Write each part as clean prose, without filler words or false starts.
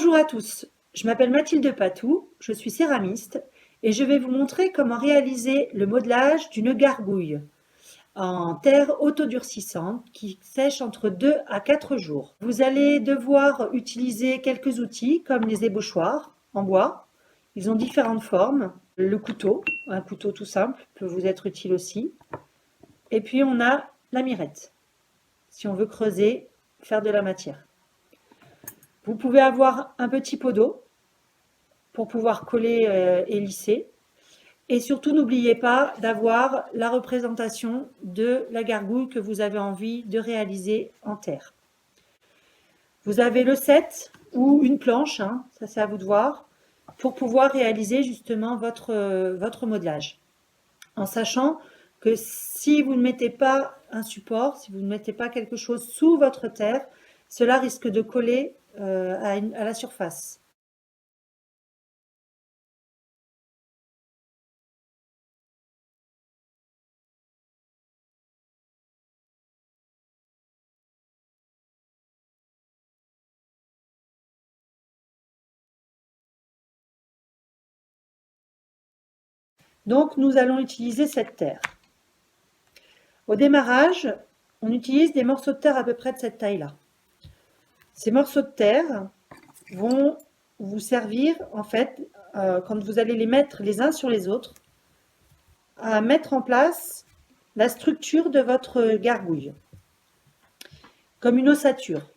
Bonjour à tous, je m'appelle Mathilde Patou, je suis céramiste et je vais vous montrer comment réaliser le modelage d'une gargouille en terre autodurcissante qui sèche entre 2 à 4 jours. Vous allez devoir utiliser quelques outils comme les ébauchoirs en bois. Ils ont différentes formes. Le couteau, un couteau tout simple peut vous être utile aussi. Et puis on a la mirette, si on veut creuser, faire de la matière. Vous pouvez avoir un petit pot d'eau pour pouvoir coller et lisser. Et surtout, n'oubliez pas d'avoir la représentation de la gargouille que vous avez envie de réaliser en terre. Vous avez le set ou une planche, ça c'est à vous de voir, pour pouvoir réaliser justement votre modelage. En sachant que si vous ne mettez pas un support, si vous ne mettez pas quelque chose sous votre terre, cela risque de coller à la surface. Donc nous allons utiliser cette terre. Au démarrage, on utilise des morceaux de terre à peu près de cette taille-là. Ces morceaux de terre vont vous servir, en fait, quand vous allez les mettre les uns sur les autres, à mettre en place la structure de votre gargouille, comme une ossature.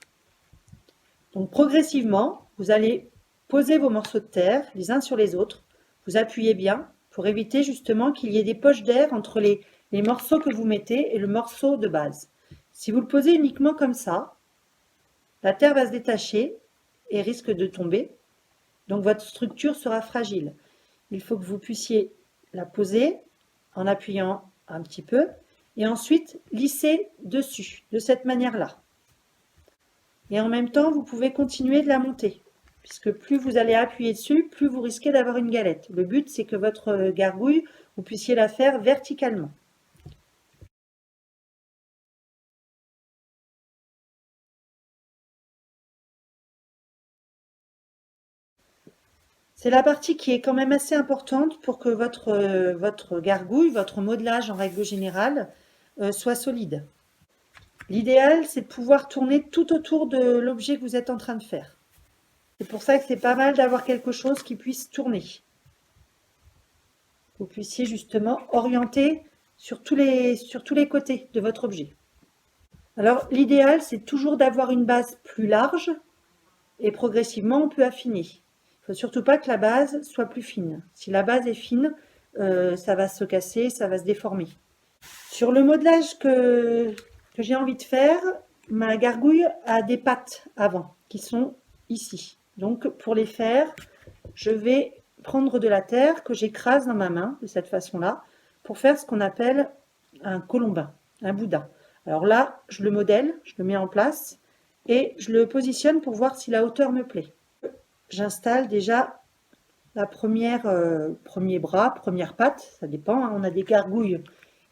Donc progressivement, vous allez poser vos morceaux de terre les uns sur les autres, vous appuyez bien pour éviter justement qu'il y ait des poches d'air entre les morceaux que vous mettez et le morceau de base. Si vous le posez uniquement comme ça, la terre va se détacher et risque de tomber, donc votre structure sera fragile. Il faut que vous puissiez la poser en appuyant un petit peu et ensuite lisser dessus, de cette manière-là. Et en même temps, vous pouvez continuer de la monter, puisque plus vous allez appuyer dessus, plus vous risquez d'avoir une galette. Le but, c'est que votre gargouille, vous puissiez la faire verticalement. C'est la partie qui est quand même assez importante pour que votre gargouille, votre modelage en règle générale, soit solide. L'idéal, c'est de pouvoir tourner tout autour de l'objet que vous êtes en train de faire. C'est pour ça que c'est pas mal d'avoir quelque chose qui puisse tourner. Vous puissiez justement orienter sur tous les côtés de votre objet. Alors l'idéal, c'est toujours d'avoir une base plus large et progressivement on peut affiner. Il ne faut surtout pas que la base soit plus fine. Si la base est fine, ça va se casser, ça va se déformer. Sur le modelage que j'ai envie de faire, ma gargouille a des pattes avant qui sont ici. Donc pour les faire, je vais prendre de la terre que j'écrase dans ma main de cette façon-là pour faire ce qu'on appelle un colombin, un boudin. Alors là, je le modèle, je le mets en place et je le positionne pour voir si la hauteur me plaît. J'installe déjà la premier bras, première patte, ça dépend. On a des gargouilles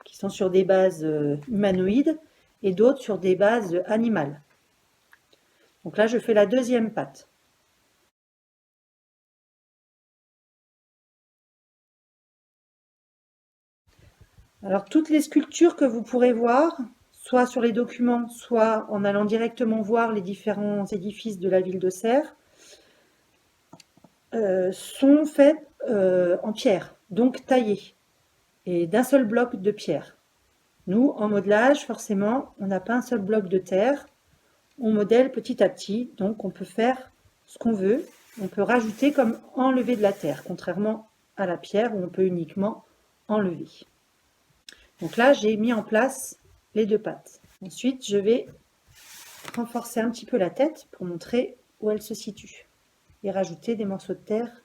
qui sont sur des bases humanoïdes et d'autres sur des bases animales. Donc là, je fais la deuxième patte. Alors toutes les sculptures que vous pourrez voir, soit sur les documents, soit en allant directement voir les différents édifices de la ville d'Auxerre, sont faites en pierre, donc taillées, et d'un seul bloc de pierre. Nous, en modelage, forcément, on n'a pas un seul bloc de terre, on modèle petit à petit, donc on peut faire ce qu'on veut, on peut rajouter comme enlever de la terre, contrairement à la pierre où on peut uniquement enlever. Donc là, j'ai mis en place les deux pattes. Ensuite, je vais renforcer un petit peu la tête pour montrer où elle se situe et rajouter des morceaux de terre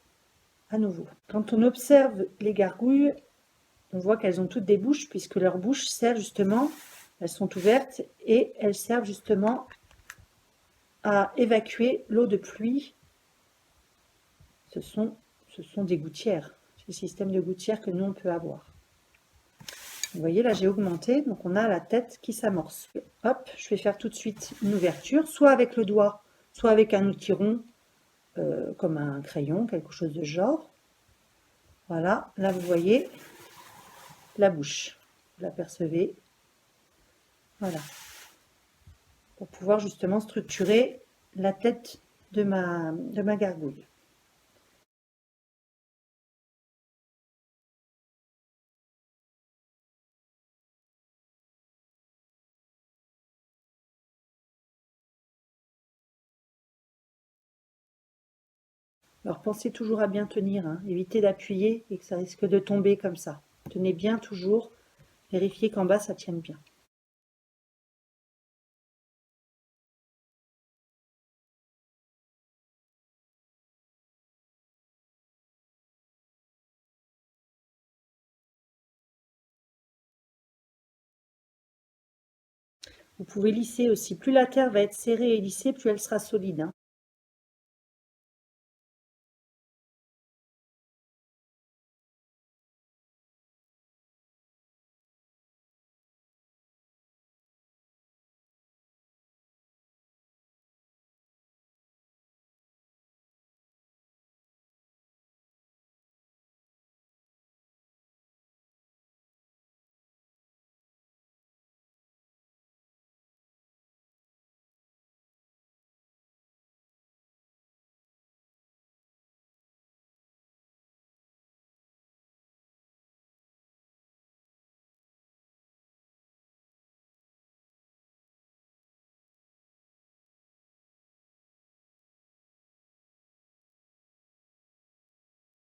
à nouveau. Quand on observe les gargouilles, on voit qu'elles ont toutes des bouches puisque leurs bouches servent justement, elles sont ouvertes et elles servent justement à évacuer l'eau de pluie. Ce sont des gouttières, c'est le système de gouttières que nous on peut avoir. Vous voyez, là j'ai augmenté, donc on a la tête qui s'amorce. Hop, je vais faire tout de suite une ouverture, soit avec le doigt, soit avec un outil rond, comme un crayon, quelque chose de genre. Voilà, là vous voyez la bouche, vous l'apercevez. Voilà, pour pouvoir justement structurer la tête de ma gargouille. Alors pensez toujours à bien tenir, hein. Évitez d'appuyer et que ça risque de tomber comme ça. Tenez bien toujours, vérifiez qu'en bas ça tienne bien. Vous pouvez lisser aussi. Plus la terre va être serrée et lissée, plus elle sera solide, hein.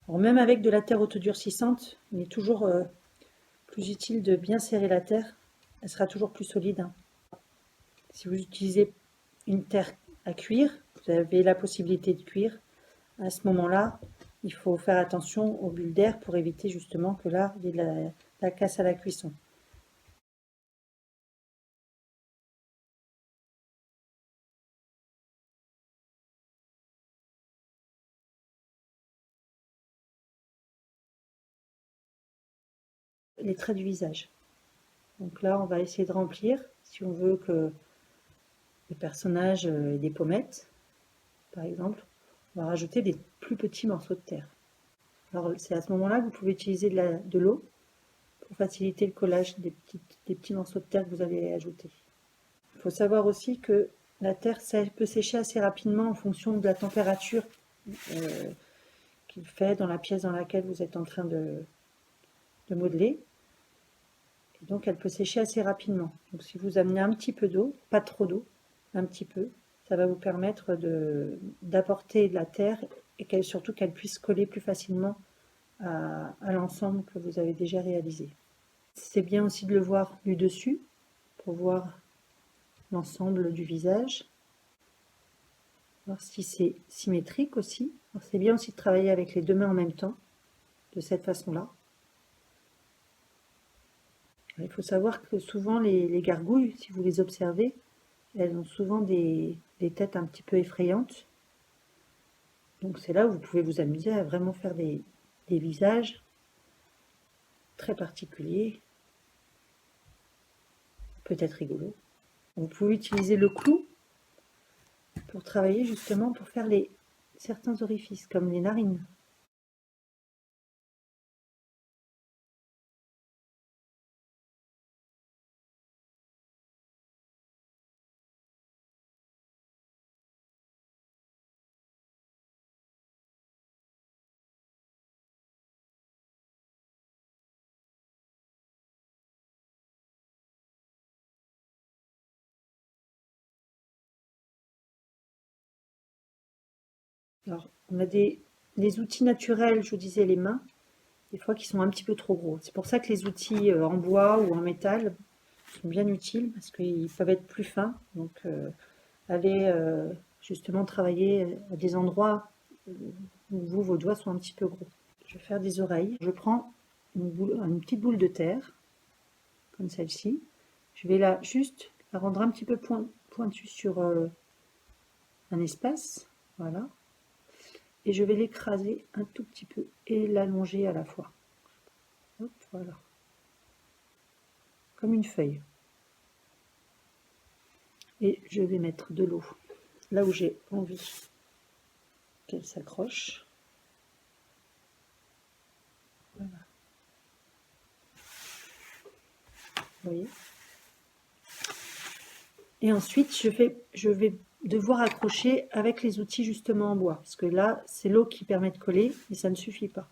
Alors même avec de la terre autodurcissante, il est toujours plus utile de bien serrer la terre. Elle sera toujours plus solide, hein. Si vous utilisez une terre à cuire, vous avez la possibilité de cuire. À ce moment-là, il faut faire attention aux bulles d'air pour éviter justement que là, il y ait de la casse à la cuisson. Les traits du visage. Donc là, on va essayer de remplir, si on veut que le personnage ait des pommettes, par exemple, on va rajouter des plus petits morceaux de terre. Alors c'est à ce moment-là que vous pouvez utiliser de l'eau pour faciliter le collage des petits morceaux de terre que vous allez ajouter. Il faut savoir aussi que la terre peut sécher assez rapidement en fonction de la température qu'il fait dans la pièce dans laquelle vous êtes en train de modeler. Et donc elle peut sécher assez rapidement. Donc si vous amenez un petit peu d'eau, pas trop d'eau, un petit peu, ça va vous permettre d'apporter de la terre et surtout qu'elle puisse coller plus facilement à l'ensemble que vous avez déjà réalisé. C'est bien aussi de le voir du dessus pour voir l'ensemble du visage, voir si c'est symétrique aussi. C'est bien aussi de travailler avec les deux mains en même temps, de cette façon-là. Il faut savoir que souvent les gargouilles, si vous les observez, elles ont souvent des têtes un petit peu effrayantes. Donc c'est là où vous pouvez vous amuser à vraiment faire des visages très particuliers, peut-être rigolos. Vous pouvez utiliser le clou pour travailler justement pour faire certains orifices, comme les narines. Alors, on a des outils naturels, je vous disais les mains, des fois qui sont un petit peu trop gros. C'est pour ça que les outils en bois ou en métal sont bien utiles parce qu'ils peuvent être plus fins. Donc, allez justement travailler à des endroits où vos doigts sont un petit peu gros. Je vais faire des oreilles. Je prends une petite boule de terre, comme celle-ci. Je vais juste la rendre un petit peu pointue sur un espace. Voilà. Et je vais l'écraser un tout petit peu et l'allonger à la fois. Hop, voilà. Comme une feuille. Et je vais mettre de l'eau là où j'ai envie qu'elle s'accroche. Voilà. Vous voyez. Et ensuite, je vais devoir accrocher avec les outils justement en bois, parce que là, c'est l'eau qui permet de coller, et ça ne suffit pas.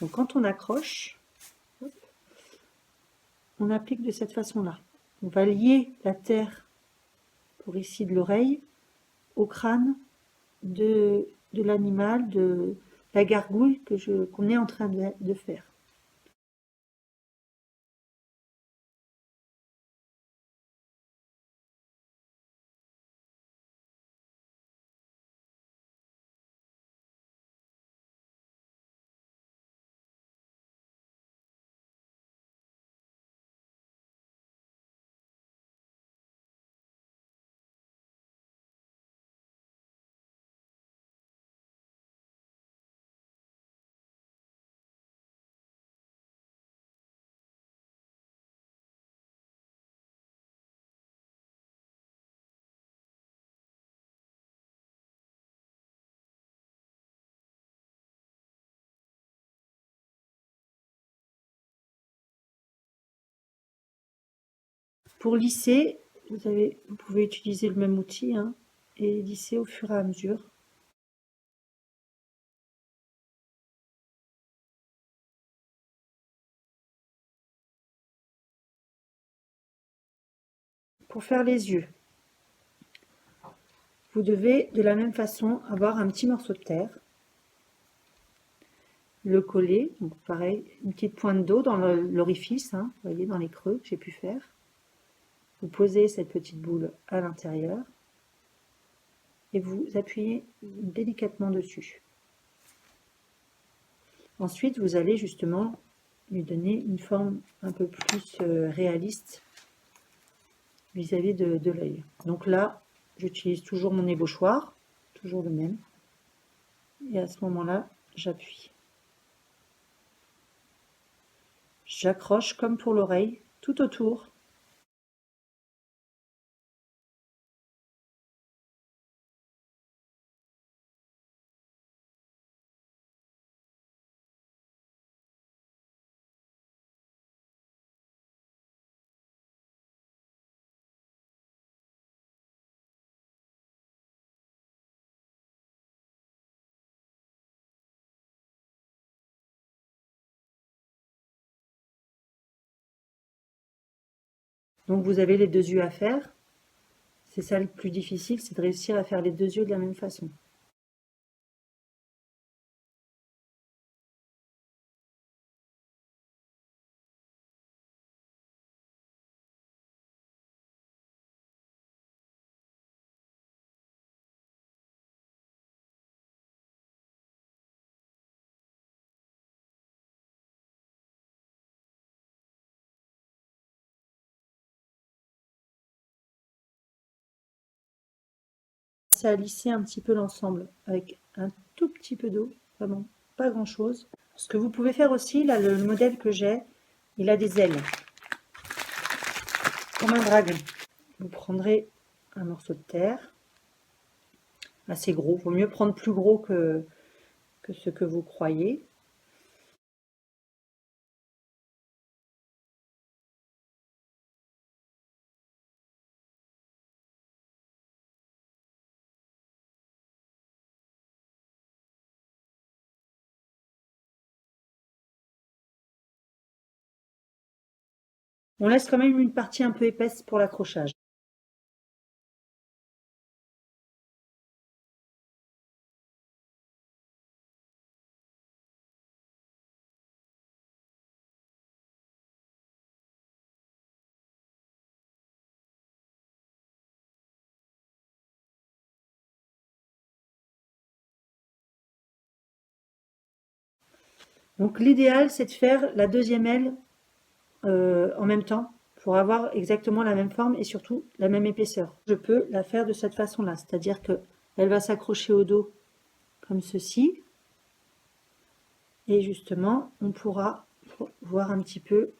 Donc quand on accroche, on applique de cette façon-là. On va lier la terre, pour ici de l'oreille, au crâne de l'animal, de la gargouille qu'on est en train de faire. Pour lisser, vous pouvez utiliser le même outil, hein, et lisser au fur et à mesure. Pour faire les yeux, vous devez de la même façon avoir un petit morceau de terre, le coller, donc pareil, une petite pointe d'eau dans l'orifice, hein, vous voyez, dans les creux que j'ai pu faire. Vous posez cette petite boule à l'intérieur et vous appuyez délicatement dessus. Ensuite, vous allez justement lui donner une forme un peu plus réaliste vis-à-vis de l'œil. Donc là, j'utilise toujours mon ébauchoir, toujours le même. Et à ce moment-là, j'appuie. J'accroche comme pour l'oreille, tout autour. Donc vous avez les deux yeux à faire. C'est ça le plus difficile, c'est de réussir à faire les deux yeux de la même façon. C'est à lisser un petit peu l'ensemble avec un tout petit peu d'eau, vraiment pas grand chose. Ce que vous pouvez faire aussi, là le modèle que j'ai, il a des ailes, comme un dragon. Vous prendrez un morceau de terre, assez gros, il vaut mieux prendre plus gros que ce que vous croyez. On laisse quand même une partie un peu épaisse pour l'accrochage. Donc l'idéal, c'est de faire la deuxième aile en même temps pour avoir exactement la même forme et surtout la même épaisseur. Je peux la faire de cette façon-là, c'est-à-dire qu'elle va s'accrocher au dos comme ceci. Et justement, on pourra voir un petit peu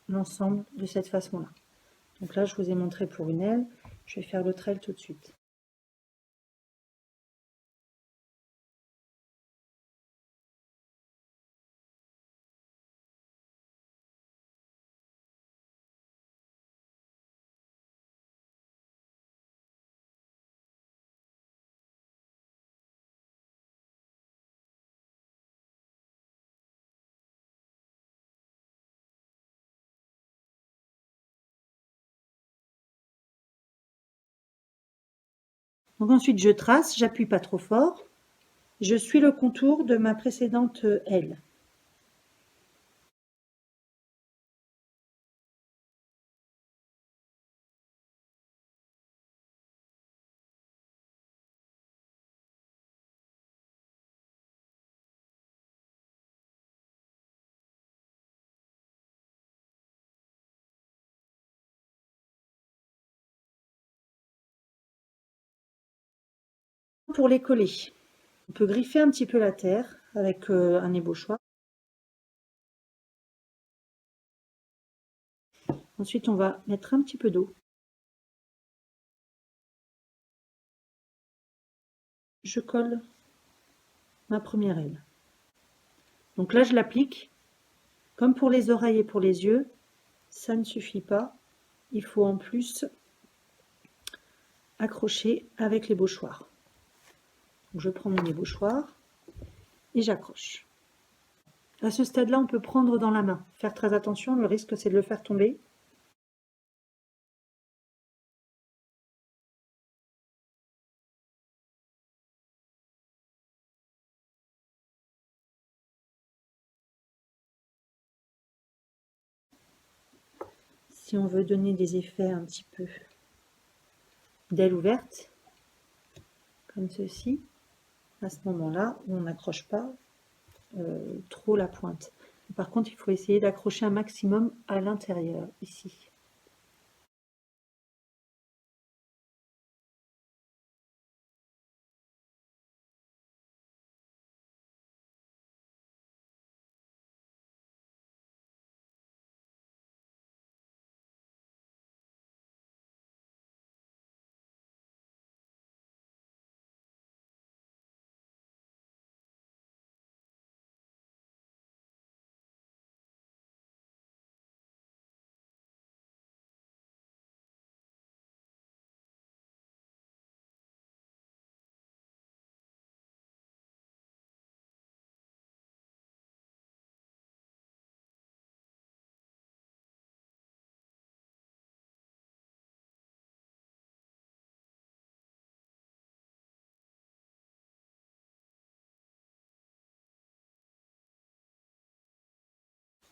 l'ensemble de cette façon-là. Donc là, je vous ai montré pour une aile. Je vais faire l'autre aile tout de suite. Donc ensuite, je trace, j'appuie pas trop fort. Je suis le contour de ma précédente aile. Pour les coller, on peut griffer un petit peu la terre avec un ébauchoir. Ensuite, on va mettre un petit peu d'eau. Je colle ma première aile. Donc là, je l'applique. Comme pour les oreilles et pour les yeux, ça ne suffit pas. Il faut en plus accrocher avec l'ébauchoir. Je prends mon ébauchoir et j'accroche. À ce stade-là, on peut prendre dans la main. Faire très attention, le risque c'est de le faire tomber. Si on veut donner des effets un petit peu d'aile ouverte, comme ceci, à ce moment-là, on n'accroche pas trop la pointe. Par contre, il faut essayer d'accrocher un maximum à l'intérieur, ici.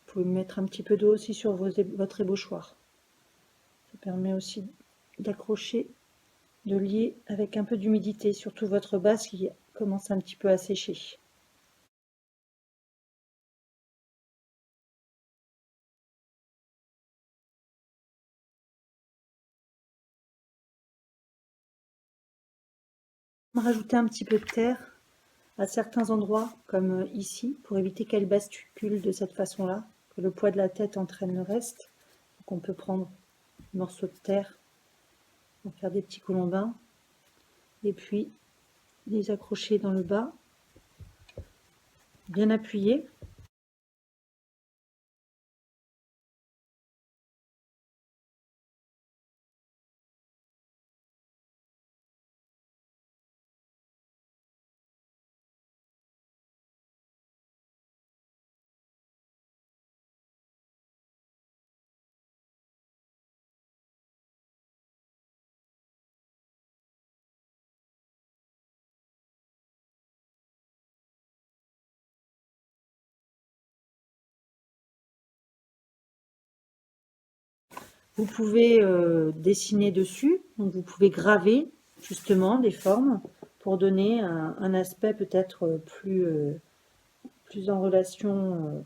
Vous pouvez mettre un petit peu d'eau aussi sur votre ébauchoir. Ça permet aussi d'accrocher, de lier avec un peu d'humidité, surtout votre base qui commence un petit peu à sécher. On va rajouter un petit peu de terre à certains endroits, comme ici, pour éviter qu'elle bascule de cette façon-là, que le poids de la tête entraîne le reste. Donc on peut prendre un morceau de terre, en faire des petits colombins, et puis les accrocher dans le bas, bien appuyés. Vous pouvez dessiner dessus, donc vous pouvez graver justement des formes pour donner un aspect peut-être plus en relation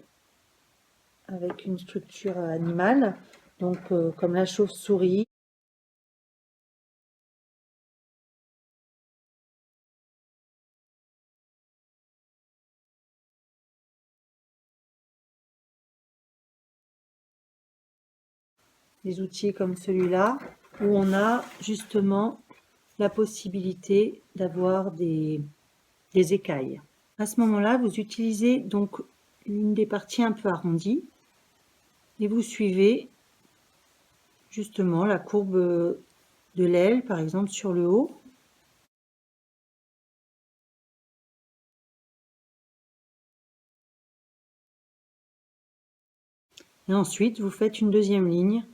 avec une structure animale, donc comme la chauve-souris. Des outils comme celui-là, où on a justement la possibilité d'avoir des écailles. À ce moment-là, vous utilisez donc une des parties un peu arrondies et vous suivez justement la courbe de l'aile, par exemple sur le haut. Et ensuite, vous faites une deuxième ligne.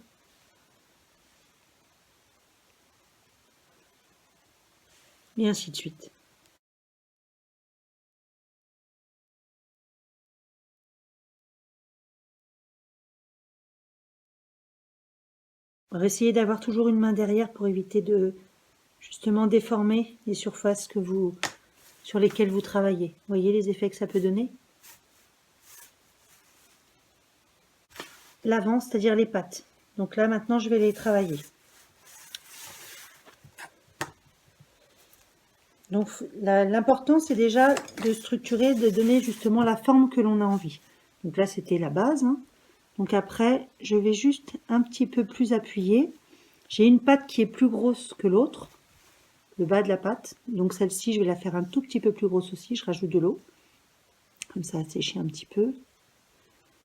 et ainsi de suite. Alors, essayez d'avoir toujours une main derrière pour éviter de justement déformer les surfaces sur lesquelles vous travaillez. Vous voyez les effets que ça peut donner? L'avant, c'est-à-dire les pattes. Donc là, maintenant, je vais les travailler. Donc l'important, c'est déjà de structurer, de donner justement la forme que l'on a envie. Donc là, c'était la base, hein. Donc après, je vais juste un petit peu plus appuyer. J'ai une patte qui est plus grosse que l'autre, le bas de la patte. Donc celle-ci, je vais la faire un tout petit peu plus grosse aussi. Je rajoute de l'eau, comme ça, à sécher un petit peu.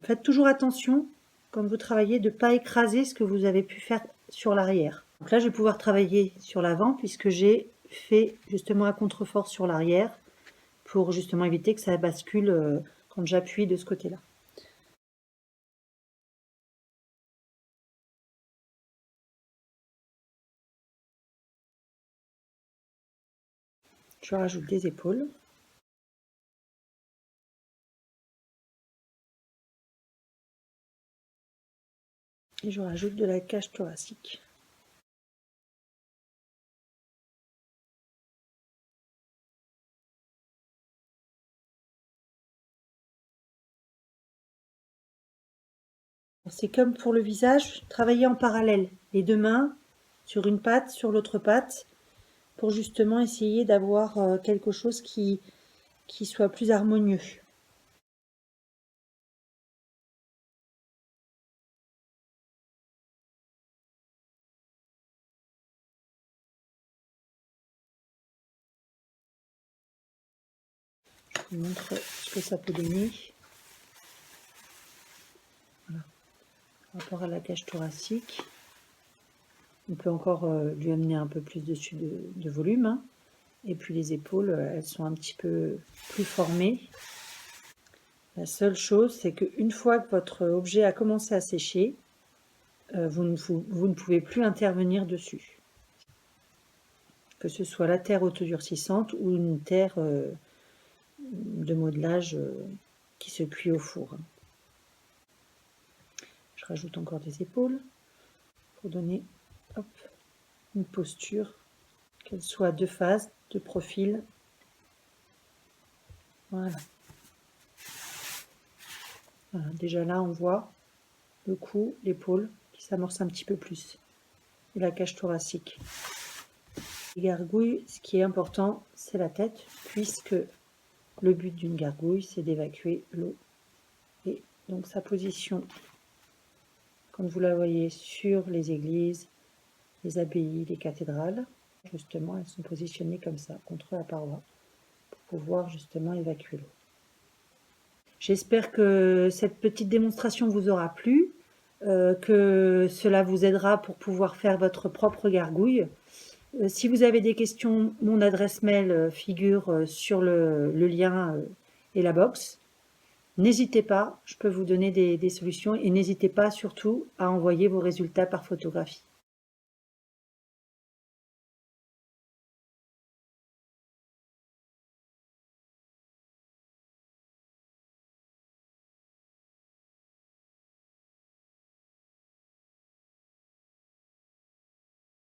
Faites toujours attention, quand vous travaillez, de ne pas écraser ce que vous avez pu faire sur l'arrière. Donc là, je vais pouvoir travailler sur l'avant puisque j'ai fait justement un contrefort sur l'arrière pour justement éviter que ça bascule quand j'appuie de ce côté-là. Je rajoute des épaules. Et je rajoute de la cage thoracique. C'est comme pour le visage, travailler en parallèle, les deux mains sur une patte, sur l'autre patte, pour justement essayer d'avoir quelque chose qui soit plus harmonieux. Je vous montre ce que ça peut donner. Voilà. Par rapport à la cage thoracique, on peut encore lui amener un peu plus dessus de volume, hein. Et puis les épaules, elles sont un petit peu plus formées. La seule chose, c'est qu'une fois que votre objet a commencé à sécher, vous ne pouvez plus intervenir dessus. Que ce soit la terre autodurcissante ou une terre de modelage qui se cuit au four. Je rajoute encore des épaules pour donner une posture, qu'elle soit de face, de profil. Voilà. Voilà. Déjà là, on voit le cou, l'épaule qui s'amorce un petit peu plus. Et la cage thoracique. Les gargouilles, ce qui est important, c'est la tête, puisque le but d'une gargouille, c'est d'évacuer l'eau. Et donc sa position, comme vous la voyez sur les églises, les abbayes, les cathédrales, justement, elles sont positionnées comme ça, contre la paroi, pour pouvoir justement évacuer l'eau. J'espère que cette petite démonstration vous aura plu, que cela vous aidera pour pouvoir faire votre propre gargouille. Si vous avez des questions, mon adresse mail figure sur le lien et la box. N'hésitez pas, je peux vous donner des solutions et n'hésitez pas surtout à envoyer vos résultats par photographie.